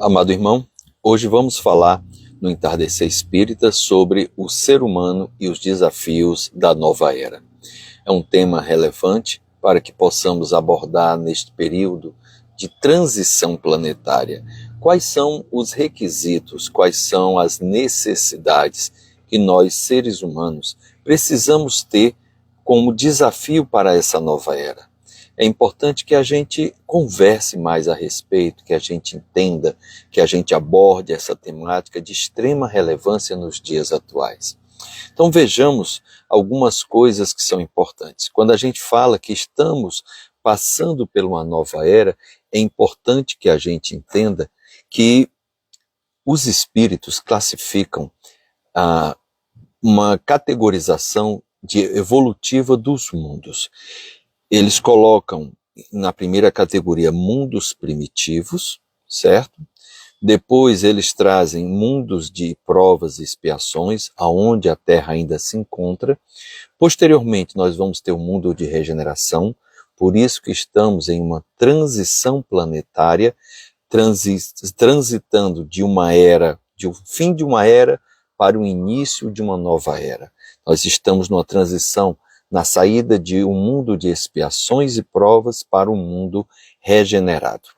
Amado irmão, hoje vamos falar no Entardecer Espírita sobre o ser humano e os desafios da nova era. É um tema relevante para que possamos abordar neste período de transição planetária. Quais são os requisitos, quais são as necessidades que nós, seres humanos, precisamos ter como desafio para essa nova era? É importante que a gente converse mais a respeito, que a gente entenda, que a gente aborde essa temática de extrema relevância nos dias atuais. Então vejamos algumas coisas que são importantes. Quando a gente fala que estamos passando por uma nova era, é importante que a gente entenda que os espíritos classificam uma categorização evolutiva dos mundos. Eles colocam na primeira categoria mundos primitivos, certo? Depois eles trazem mundos de provas e expiações, aonde a Terra ainda se encontra. Posteriormente nós vamos ter um mundo de regeneração, por isso que estamos em uma transição planetária, transitando de uma era, de um fim de uma era para o início de uma nova era. Nós estamos numa transição na saída de um mundo de expiações e provas para um mundo regenerado.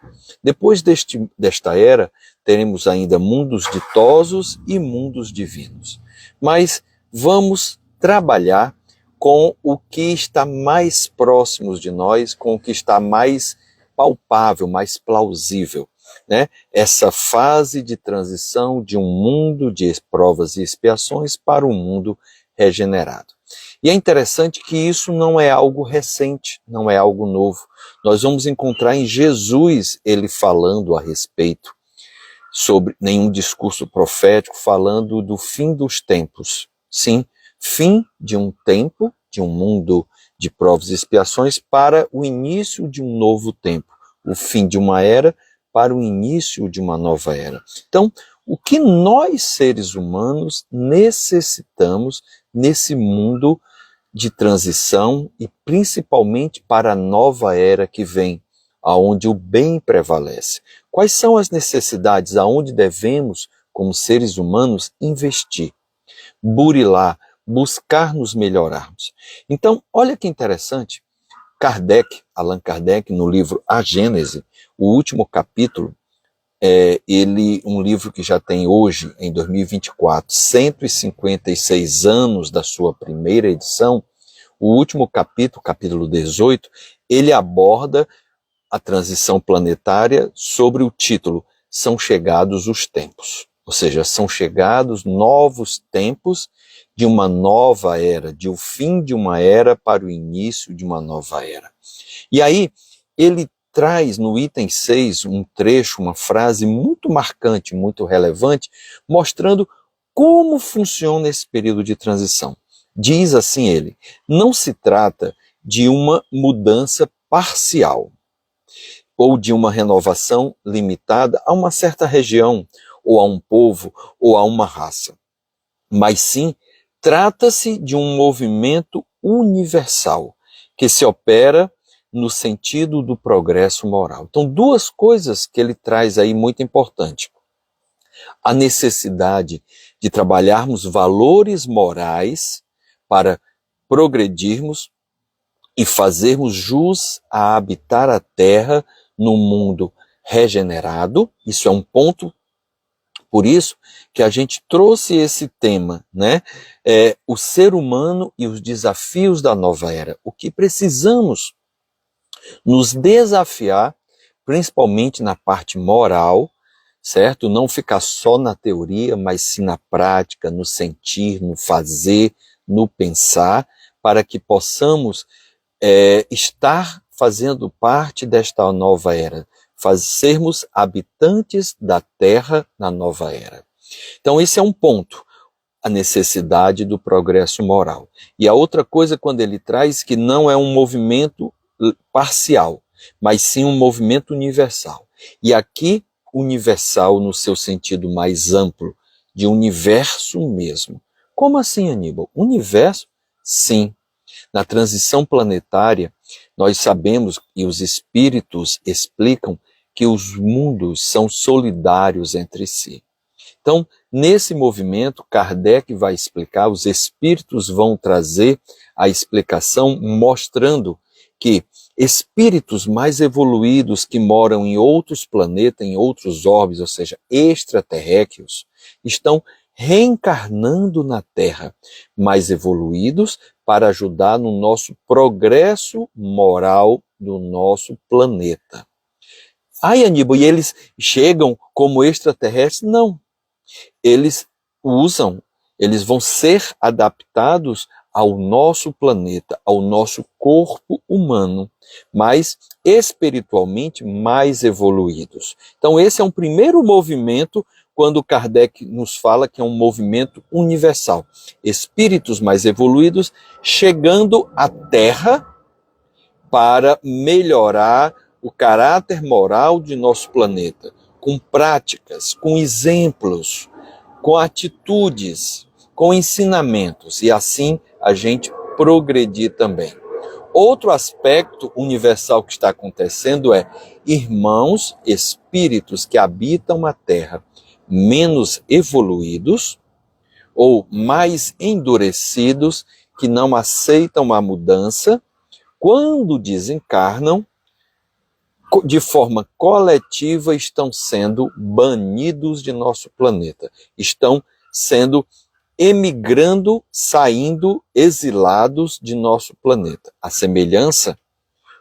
Depois desta era, teremos ainda mundos ditosos e mundos divinos. Mas vamos trabalhar com o que está mais próximo de nós, com o que está mais palpável, mais plausível, né? Essa fase de transição de um mundo de provas e expiações para um mundo regenerado. E é interessante que isso não é algo recente, não é algo novo. Nós vamos encontrar em Jesus ele falando a respeito sobre nenhum discurso profético, falando do fim dos tempos. Sim, fim de um tempo, de um mundo de provas e expiações para o início de um novo tempo. O fim de uma era para o início de uma nova era. Então, o que nós, seres humanos, necessitamos nesse mundo de transição e principalmente para a nova era que vem, aonde o bem prevalece. Quais são as necessidades aonde devemos, como seres humanos, investir, burilar, buscar nos melhorarmos? Então, olha que interessante, Allan Kardec, no livro A Gênese, o último capítulo, um livro que já tem hoje, em 2024, 156 anos da sua primeira edição, o último capítulo, capítulo 18, ele aborda a transição planetária sobre o título São Chegados os Tempos. Ou seja, são chegados novos tempos de uma nova era, de o fim de uma era para o início de uma nova era. E aí, ele traz no item 6 um trecho, uma frase muito marcante, muito relevante, mostrando como funciona esse período de transição. Diz assim ele: não se trata de uma mudança parcial ou de uma renovação limitada a uma certa região, ou a um povo, ou a uma raça, mas sim trata-se de um movimento universal que se opera no sentido do progresso moral. Então, duas coisas que ele traz aí muito importantes. A necessidade de trabalharmos valores morais para progredirmos e fazermos jus a habitar a Terra num mundo regenerado. Isso é um ponto, por isso que a gente trouxe esse tema, né? O ser humano e os desafios da nova era. O que precisamos nos desafiar, principalmente na parte moral, certo? Não ficar só na teoria, mas sim na prática, no sentir, no fazer, no pensar, para que possamos estar fazendo parte desta nova era, sermos habitantes da Terra na nova era. Então esse é um ponto, a necessidade do progresso moral. E a outra coisa, quando ele traz, que não é um movimento parcial, mas sim um movimento universal. E aqui, universal no seu sentido mais amplo, de universo mesmo. Como assim, Aníbal? Universo? Sim. Na transição planetária, nós sabemos, e os espíritos explicam, que os mundos são solidários entre si. Então, nesse movimento, Kardec vai explicar, os espíritos vão trazer a explicação mostrando que espíritos mais evoluídos que moram em outros planetas, em outros orbes, ou seja, extraterréqueos, estão reencarnando na Terra, mais evoluídos para ajudar no nosso progresso moral do nosso planeta. Ai, Aníbal, e eles chegam como extraterrestres? Não. Eles vão ser adaptados ao nosso planeta, ao nosso corpo humano, mas espiritualmente mais evoluídos. Então esse é um primeiro movimento quando Kardec nos fala que é um movimento universal. Espíritos mais evoluídos chegando à Terra para melhorar o caráter moral de nosso planeta, com práticas, com exemplos, com atitudes, com ensinamentos, e assim a gente progredir também. Outro aspecto universal que está acontecendo é irmãos, espíritos que habitam a Terra menos evoluídos ou mais endurecidos, que não aceitam a mudança, quando desencarnam, de forma coletiva, estão sendo banidos de nosso planeta. Estão sendo emigrando, saindo, exilados de nosso planeta. A semelhança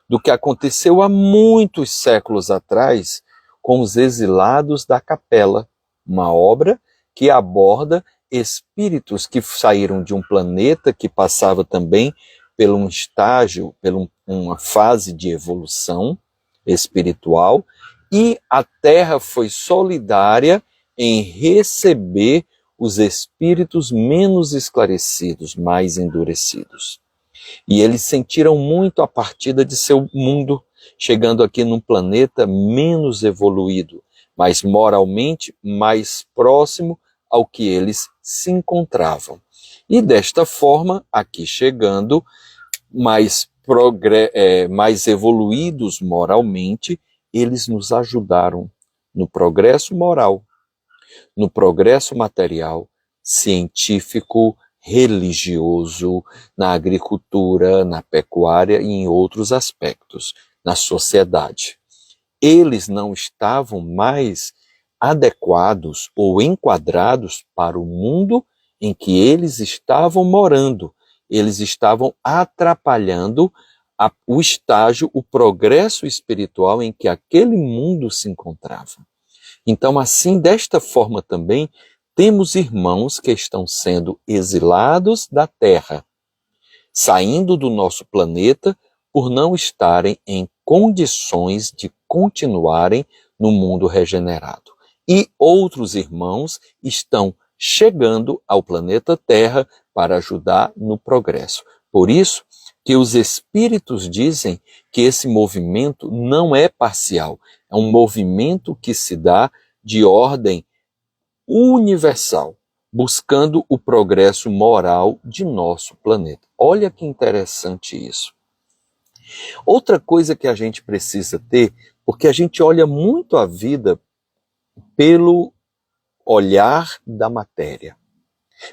do que aconteceu há muitos séculos atrás com os exilados da Capela, uma obra que aborda espíritos que saíram de um planeta que passava também por um estágio, por uma fase de evolução espiritual, e a Terra foi solidária em receber os espíritos menos esclarecidos, mais endurecidos. E eles sentiram muito a partida de seu mundo, chegando aqui num planeta menos evoluído, mas moralmente mais próximo ao que eles se encontravam. E desta forma, aqui chegando, mais evoluídos moralmente, eles nos ajudaram no progresso moral, no progresso material, científico, religioso, na agricultura, na pecuária e em outros aspectos, na sociedade. Eles não estavam mais adequados ou enquadrados para o mundo em que eles estavam morando. Eles estavam atrapalhando o estágio, o progresso espiritual em que aquele mundo se encontrava. Então, assim, desta forma também, temos irmãos que estão sendo exilados da Terra, saindo do nosso planeta por não estarem em condições de continuarem no mundo regenerado. E outros irmãos estão chegando ao planeta Terra para ajudar no progresso. Por isso que os espíritos dizem que esse movimento não é parcial, é um movimento que se dá de ordem universal, buscando o progresso moral de nosso planeta. Olha que interessante isso. Outra coisa que a gente precisa ter, porque a gente olha muito a vida pelo olhar da matéria,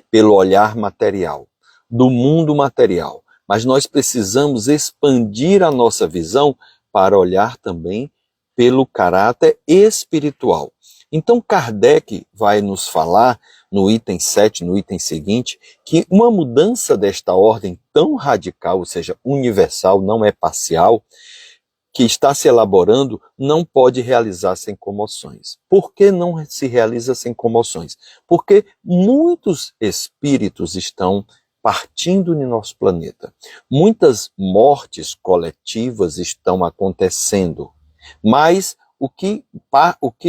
pelo olhar material, do mundo material. Mas nós precisamos expandir a nossa visão para olhar também pelo caráter espiritual. Então Kardec vai nos falar no item 7, no item seguinte, que uma mudança desta ordem tão radical, ou seja, universal, não é parcial, que está se elaborando, não pode realizar sem comoções. Por que não se realiza sem comoções? Porque muitos espíritos estão partindo no nosso planeta. Muitas mortes coletivas estão acontecendo, mas o que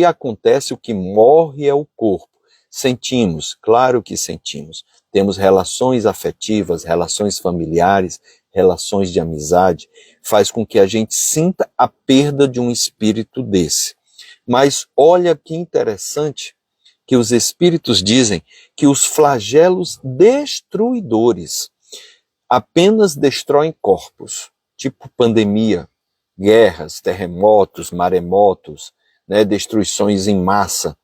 acontece, o que morre é o corpo. Sentimos, claro que sentimos. Temos relações afetivas, relações familiares, relações de amizade, faz com que a gente sinta a perda de um espírito desse. Mas olha que interessante que os espíritos dizem que os flagelos destruidores apenas destroem corpos, tipo pandemia, guerras, terremotos, maremotos, né, destruições em massa,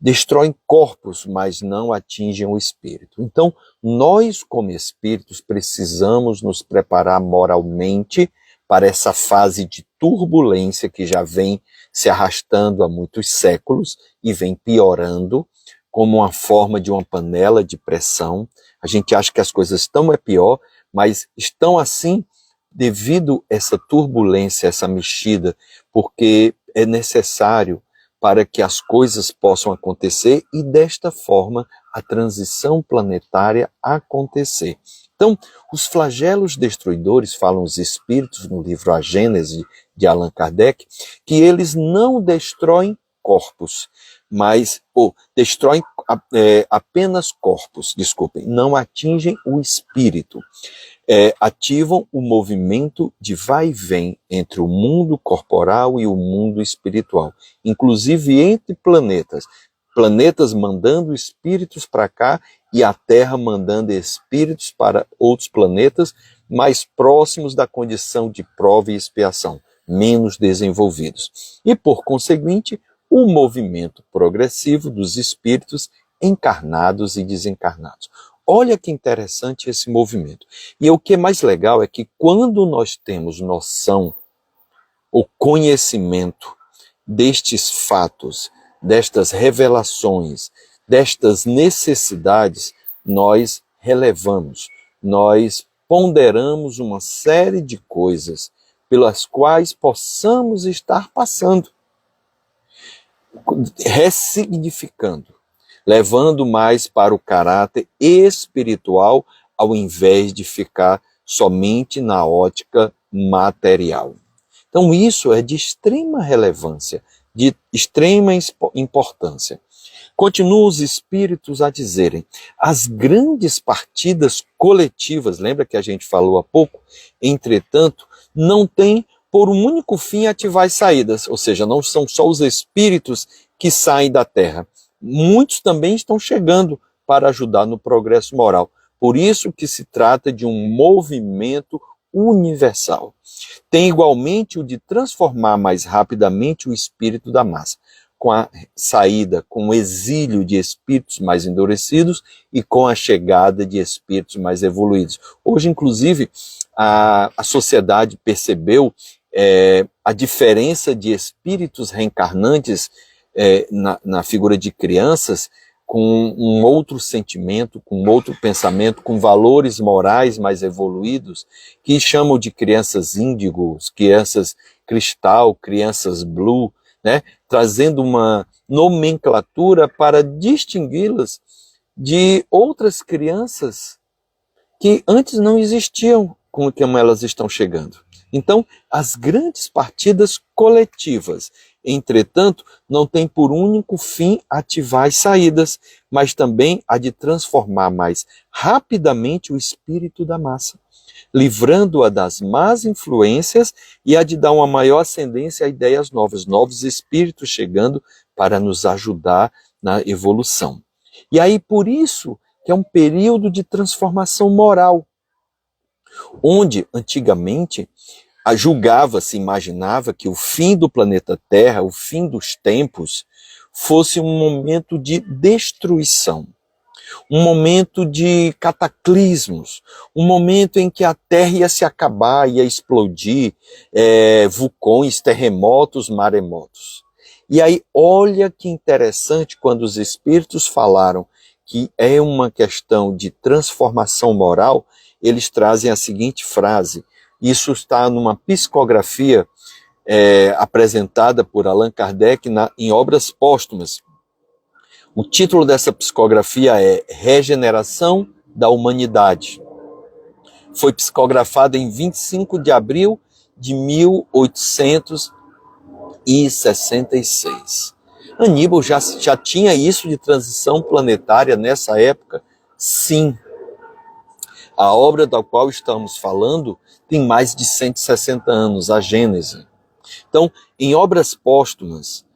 destroem corpos, mas não atingem o espírito. Então, nós, como espíritos, precisamos nos preparar moralmente para essa fase de turbulência que já vem se arrastando há muitos séculos e vem piorando como uma forma de uma panela de pressão. A gente acha que as coisas estão pior, mas estão assim devido a essa turbulência, essa mexida, porque é necessário para que as coisas possam acontecer e desta forma a transição planetária acontecer. Então, os flagelos destruidores, falam os espíritos no livro A Gênese de Allan Kardec, que eles não destroem corpos, mas destroem apenas corpos, desculpem, não atingem o espírito. Ativam o movimento de vai e vem entre o mundo corporal e o mundo espiritual, inclusive entre planetas mandando espíritos para cá e a Terra mandando espíritos para outros planetas mais próximos da condição de prova e expiação, menos desenvolvidos. E, por conseguinte, o movimento progressivo dos espíritos encarnados e desencarnados. Olha que interessante esse movimento. E o que é mais legal é que quando nós temos noção, o conhecimento destes fatos, destas revelações, destas necessidades, nós relevamos, nós ponderamos uma série de coisas pelas quais possamos estar passando, ressignificando, levando mais para o caráter espiritual, ao invés de ficar somente na ótica material. Então isso é de extrema relevância, de extrema importância. Continuam os espíritos a dizerem, as grandes partidas coletivas, lembra que a gente falou há pouco, entretanto, não têm por um único fim ativar as saídas, ou seja, não são só os espíritos que saem da Terra. Muitos também estão chegando para ajudar no progresso moral. Por isso que se trata de um movimento universal. Tem igualmente o de transformar mais rapidamente o espírito da massa, com a saída, com o exílio de espíritos mais endurecidos e com a chegada de espíritos mais evoluídos. Hoje, inclusive, a sociedade percebeu a diferença de espíritos reencarnantes na figura de crianças, com um outro sentimento, com outro pensamento, com valores morais mais evoluídos, que chamam de crianças índigos, crianças cristal, crianças blue, né? Trazendo uma nomenclatura para distingui-las de outras crianças que antes não existiam, como elas estão chegando. Então, as grandes partidas coletivas, entretanto, não têm por único fim ativar as saídas, mas também a de transformar mais rapidamente o espírito da massa, livrando-a das más influências e a de dar uma maior ascendência a ideias novas, novos espíritos chegando para nos ajudar na evolução. E aí, por isso, que é um período de transformação moral, onde, antigamente, julgava-se, imaginava que o fim do planeta Terra, o fim dos tempos, fosse um momento de destruição, um momento de cataclismos, um momento em que a Terra ia se acabar, ia explodir, vulcões, terremotos, maremotos. E aí, olha que interessante quando os espíritos falaram que é uma questão de transformação moral, eles trazem a seguinte frase. Isso está numa psicografia apresentada por Allan Kardec em obras póstumas. O título dessa psicografia é Regeneração da Humanidade. Foi psicografada em 25 de abril de 1866. Aníbal já tinha isso de transição planetária nessa época? Sim. A obra da qual estamos falando tem mais de 160 anos, a Gênese. Então, em obras póstumas,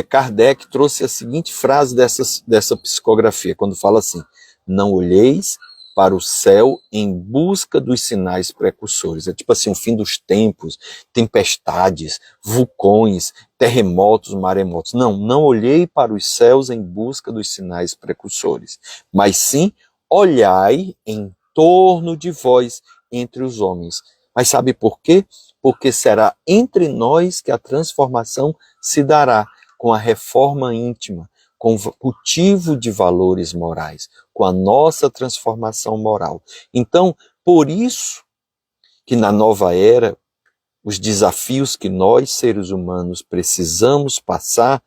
Kardec trouxe a seguinte frase dessa psicografia, quando fala assim, não olheis para o céu em busca dos sinais precursores. É tipo assim, o fim dos tempos, tempestades, vulcões, terremotos, maremotos. Não olhei para os céus em busca dos sinais precursores, mas sim olhai em torno de vós entre os homens. Mas sabe por quê? Porque será entre nós que a transformação se dará, com a reforma íntima, com o cultivo de valores morais, com a nossa transformação moral. Então, por isso que na nova era, os desafios que nós, seres humanos, precisamos passar,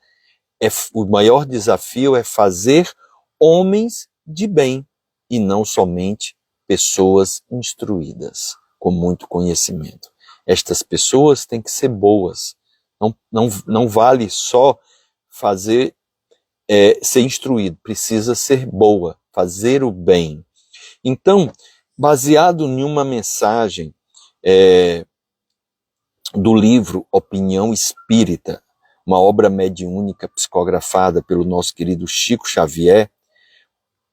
o maior desafio é fazer homens de bem e não somente pessoas instruídas, com muito conhecimento. Estas pessoas têm que ser boas. Não vale só fazer ser instruído, precisa ser boa, fazer o bem. Então, baseado em uma mensagem do livro Opinião Espírita, uma obra mediúnica psicografada pelo nosso querido Chico Xavier,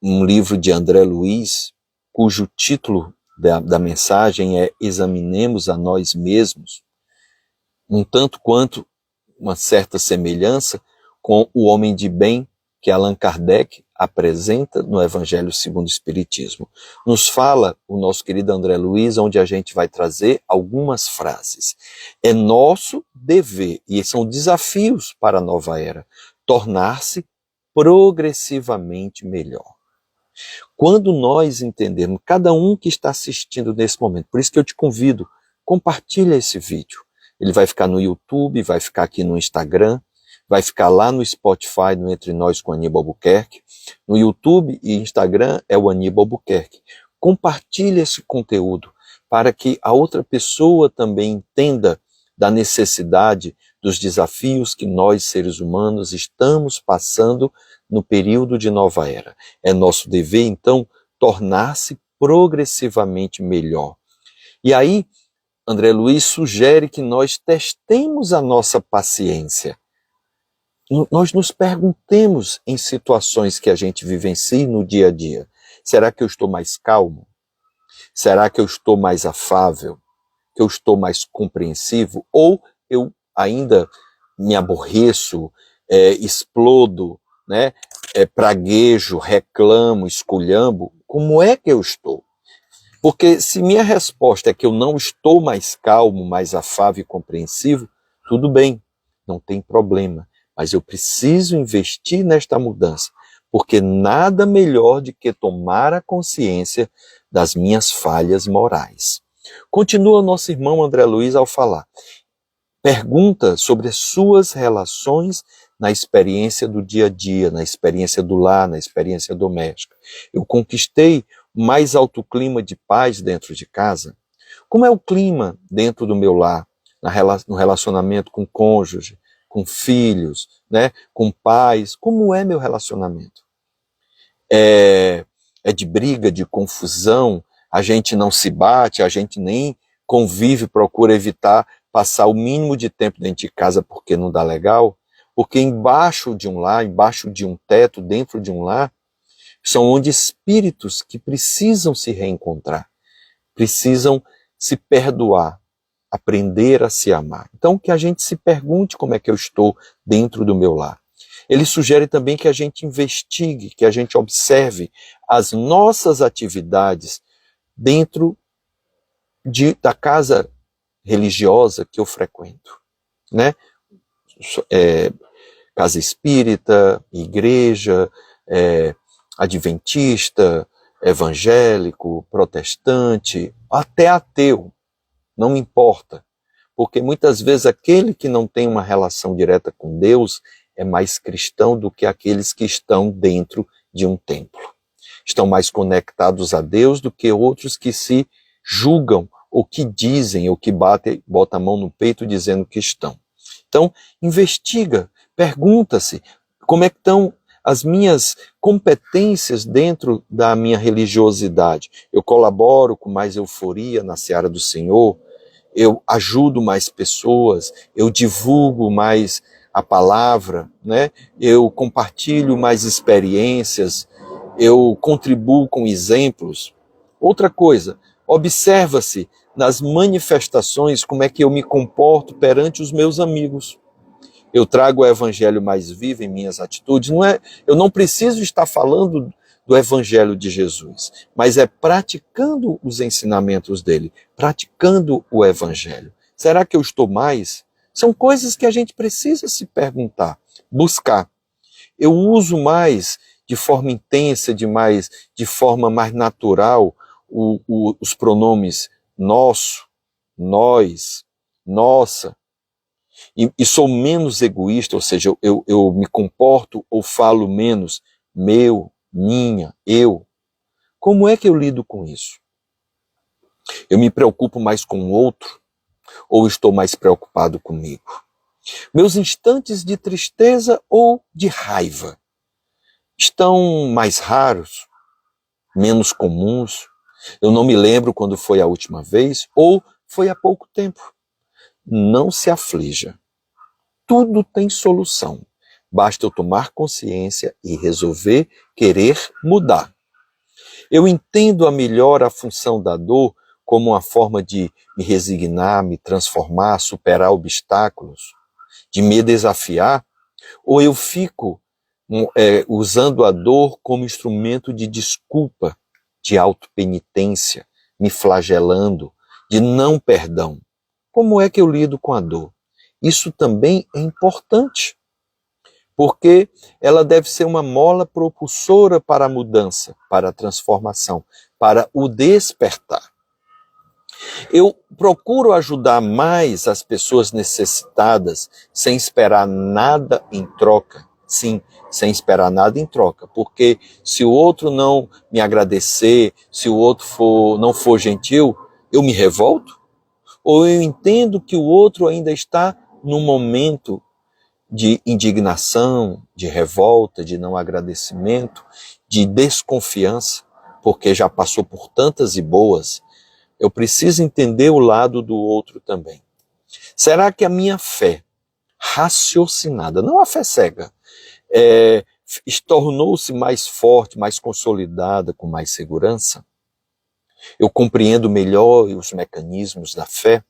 um livro de André Luiz, cujo título da mensagem é Examinemos a Nós Mesmos, um tanto quanto uma certa semelhança com o homem de bem que Allan Kardec apresenta no Evangelho segundo o Espiritismo. Nos fala o nosso querido André Luiz, onde a gente vai trazer algumas frases. É nosso dever, e são desafios para a nova era, tornar-se progressivamente melhor. Quando nós entendermos, cada um que está assistindo nesse momento, por isso que eu te convido, compartilha esse vídeo. Ele vai ficar no YouTube, vai ficar aqui no Instagram, vai ficar lá no Spotify, no Entre Nós com Aníbal Albuquerque. No YouTube e Instagram é o Aníbal Albuquerque. Compartilhe esse conteúdo para que a outra pessoa também entenda da necessidade dos desafios que nós, seres humanos, estamos passando no período de nova era. É nosso dever, então, tornar-se progressivamente melhor. E aí, André Luiz sugere que nós testemos a nossa paciência. Nós nos perguntemos em situações que a gente vivencia no dia a dia, será que eu estou mais calmo? Será que eu estou mais afável? Que eu estou mais compreensivo? Ou eu ainda me aborreço, explodo, né? Praguejo, reclamo, esculhambo? Como é que eu estou? Porque se minha resposta é que eu não estou mais calmo, mais afável e compreensivo, tudo bem, não tem problema. Mas eu preciso investir nesta mudança, porque nada melhor do que tomar a consciência das minhas falhas morais. Continua nosso irmão André Luiz ao falar. Pergunta sobre as suas relações na experiência do dia a dia, na experiência do lar, na experiência doméstica. Eu conquistei o mais alto clima de paz dentro de casa? Como é o clima dentro do meu lar, no relacionamento com o cônjuge, com filhos, né, com pais? Como é meu relacionamento? É de briga, de confusão, a gente não se bate, a gente nem convive, procura evitar passar o mínimo de tempo dentro de casa porque não dá legal? Porque embaixo de um lar, embaixo de um teto, dentro de um lar, são onde espíritos que precisam se reencontrar, precisam se perdoar, aprender a se amar. Então, que a gente se pergunte como é que eu estou dentro do meu lar. Ele sugere também que a gente investigue, que a gente observe as nossas atividades dentro da casa religiosa que eu frequento, né? Casa espírita, igreja, adventista, evangélico, protestante, até ateu. Não me importa, porque muitas vezes aquele que não tem uma relação direta com Deus é mais cristão do que aqueles que estão dentro de um templo. Estão mais conectados a Deus do que outros que se julgam, ou que dizem, ou que botam a mão no peito dizendo que estão. Então, investiga, pergunta-se como é que estão as minhas competências dentro da minha religiosidade. Eu colaboro com mais euforia na seara do Senhor, eu ajudo mais pessoas, eu divulgo mais a palavra, né? Eu compartilho mais experiências, eu contribuo com exemplos. Outra coisa, observa-se nas manifestações como é que eu me comporto perante os meus amigos. Eu trago o evangelho mais vivo em minhas atitudes. Eu não preciso estar falando do evangelho de Jesus, mas é praticando os ensinamentos dele, praticando o evangelho. Será que eu estou mais? São coisas que a gente precisa se perguntar, buscar. Eu uso mais de forma intensa, de forma mais natural, os pronomes nosso, nós, nossa, e sou menos egoísta, ou seja, eu me comporto ou falo menos meu, minha, eu. Como é que eu lido com isso? Eu me preocupo mais com o outro ou estou mais preocupado comigo? Meus instantes de tristeza ou de raiva estão mais raros, menos comuns? Eu não me lembro quando foi a última vez ou foi há pouco tempo. Não se aflija. Tudo tem solução. Basta eu tomar consciência e resolver querer mudar. Eu entendo melhor a função da dor como uma forma de me resignar, me transformar, superar obstáculos, de me desafiar, ou eu fico usando a dor como instrumento de desculpa, de autopenitência, me flagelando, de não perdão. Como é que eu lido com a dor? Isso também é importante, porque ela deve ser uma mola propulsora para a mudança, para a transformação, para o despertar. Eu procuro ajudar mais as pessoas necessitadas sem esperar nada em troca. Sim, sem esperar nada em troca, porque se o outro não me agradecer, se o outro não for gentil, eu me revolto? Ou eu entendo que o outro ainda está num momento de indignação, de revolta, de não agradecimento, de desconfiança, porque já passou por tantas e boas, eu preciso entender o lado do outro também. Será que a minha fé raciocinada, não a fé cega, tornou-se mais forte, mais consolidada, com mais segurança? Eu compreendo melhor os mecanismos da fé?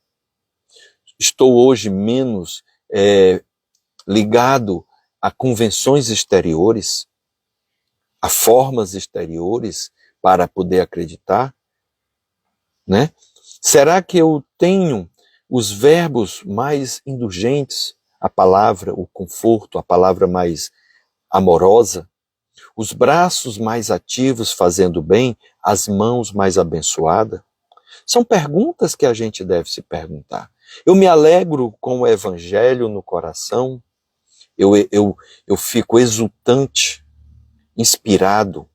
Estou hoje menos ligado a convenções exteriores, a formas exteriores para poder acreditar, né? Será que eu tenho os verbos mais indulgentes, a palavra, o conforto, a palavra mais amorosa, os braços mais ativos fazendo bem, as mãos mais abençoadas? São perguntas que a gente deve se perguntar. Eu me alegro com o evangelho no coração, eu fico exultante, inspirado,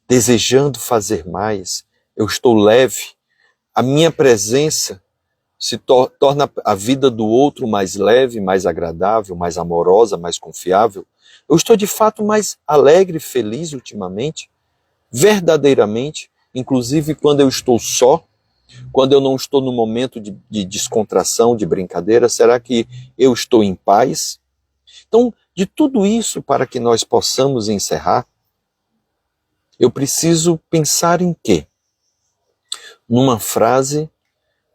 desejando fazer mais, eu estou leve, a minha presença se torna a vida do outro mais leve, mais agradável, mais amorosa, mais confiável. Eu estou de fato mais alegre, feliz ultimamente, verdadeiramente, inclusive quando eu estou só, quando eu não estou no momento de descontração, de brincadeira. Será que eu estou em paz? Então, de tudo isso, para que nós possamos encerrar, eu preciso pensar em quê? Numa frase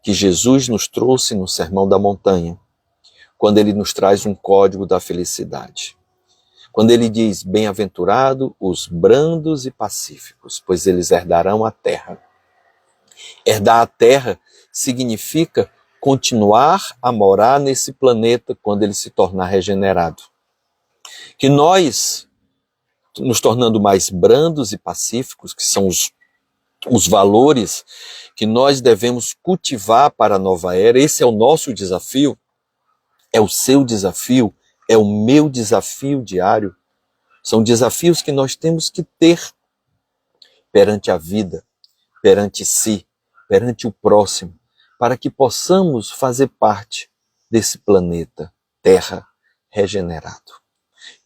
que Jesus nos trouxe no Sermão da Montanha, quando ele nos traz um código da felicidade. Quando ele diz, bem-aventurado os brandos e pacíficos, pois eles herdarão a terra. Herdar a terra significa continuar a morar nesse planeta quando ele se tornar regenerado. Que nós, nos tornando mais brandos e pacíficos, que são os valores que nós devemos cultivar para a nova era, esse é o nosso desafio, é o seu desafio, é o meu desafio diário. São desafios que nós temos que ter perante a vida, perante si, perante o próximo, para que possamos fazer parte desse planeta, Terra, regenerado.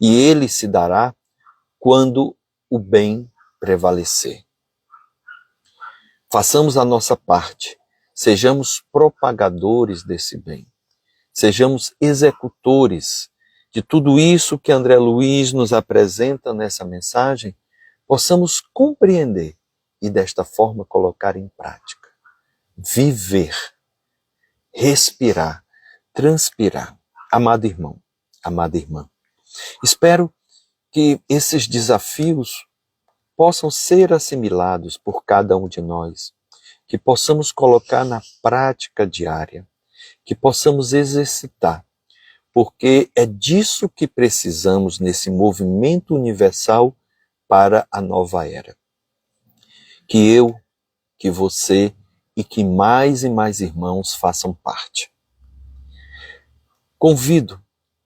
E ele se dará quando o bem prevalecer. Façamos a nossa parte, sejamos propagadores desse bem, sejamos executores de tudo isso que André Luiz nos apresenta nessa mensagem, possamos compreender e desta forma colocar em prática. Viver, respirar, transpirar. Amado irmão, amada irmã, espero que esses desafios possam ser assimilados por cada um de nós, que possamos colocar na prática diária, que possamos exercitar, porque é disso que precisamos nesse movimento universal para a nova era. Que eu, que você e que mais e mais irmãos façam parte. Convido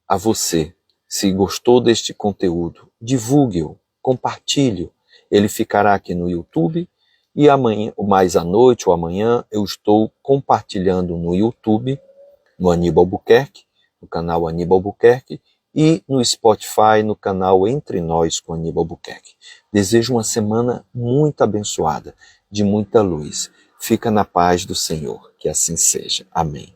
a você, se gostou deste conteúdo, divulgue-o, compartilhe-o. Ele ficará aqui no YouTube e amanhã, mais à noite ou amanhã, eu estou compartilhando no YouTube, no Aníbal Buquerque, no canal Aníbal Buquerque, e no Spotify, no canal Entre Nós com Aníbal Buquerque. Desejo uma semana muito abençoada, de muita luz. Fica na paz do Senhor, que assim seja. Amém.